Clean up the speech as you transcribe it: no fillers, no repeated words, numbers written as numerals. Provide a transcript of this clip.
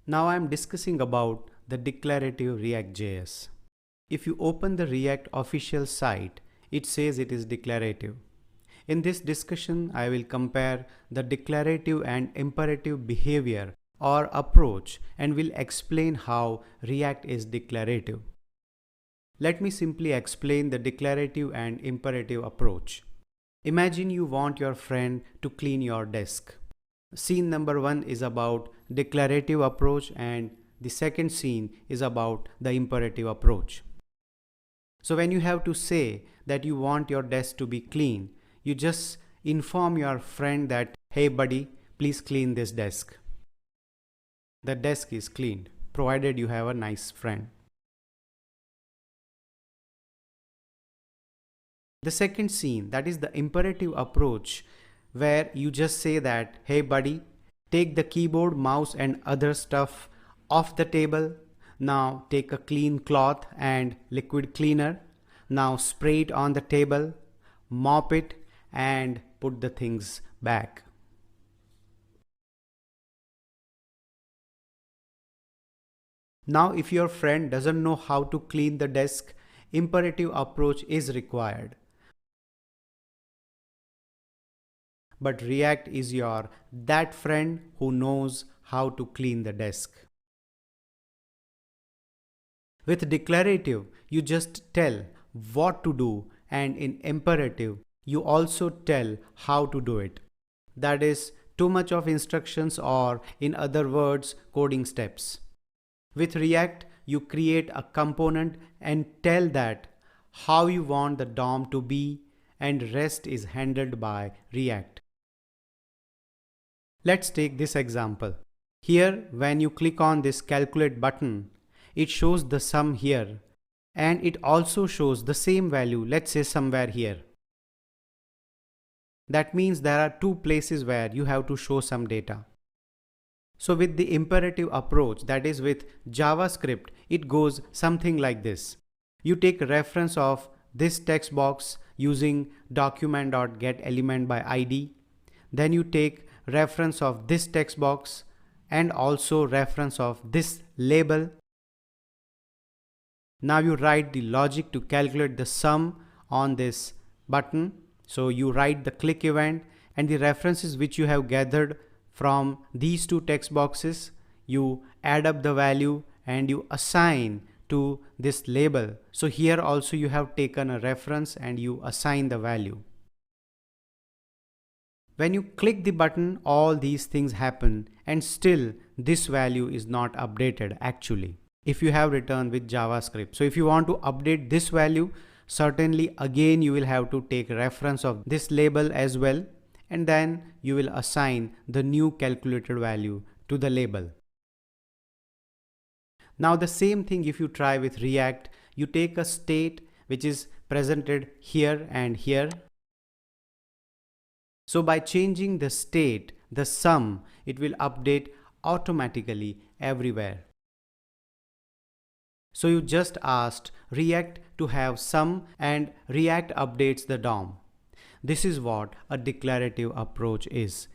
Now I am discussing about the declarative React.js. If you open the React official site, it says it is declarative. In this discussion, I will compare the declarative and imperative behavior or approach and will explain how React is declarative. Let me simply explain the declarative and imperative approach. Imagine you want your friend to clean your desk. Scene number 1 is about declarative approach and the second scene is about the imperative approach. So when you have to say that you want your desk to be clean, you just inform your friend that, hey buddy, please clean this desk. The desk is cleaned, provided you have a nice friend. The second scene, that is the imperative approach, where you just say that, hey buddy, take the keyboard, mouse and other stuff off the table. Now take a clean cloth and liquid cleaner. Now spray it on the table, mop it and put the things back. Now if your friend doesn't know how to clean the desk, imperative approach is required. But React is that friend who knows how to clean the desk. With declarative, you just tell what to do, and in imperative, you also tell how to do it. That is too much of instructions, or in other words, coding steps. With React, you create a component and tell that how you want the DOM to be, and rest is handled by React. Let's take this example. Here, when you click on this calculate button, it shows the sum here, and it also shows the same value, let's say somewhere here. That means there are two places where you have to show some data. So with the imperative approach, that is with JavaScript, it goes something like this. You take reference of this text box using document.getElementById. Then you take reference of this text box and also reference of this label. Now you write the logic to calculate the sum on this button. So you write the click event and the references which you have gathered from these two text boxes, you add up the value and you assign to this label. So here also you have taken a reference and you assign the value. When you click the button, all these things happen and still this value is not updated actually, if you have written with JavaScript. So if you want to update this value, certainly again you will have to take reference of this label as well, and then you will assign the new calculated value to the label. Now the same thing if you try with React, you take a state which is presented here and here. So by changing the state, the sum, it will update automatically everywhere. So you just asked React to have sum and React updates the DOM. This is what a declarative approach is.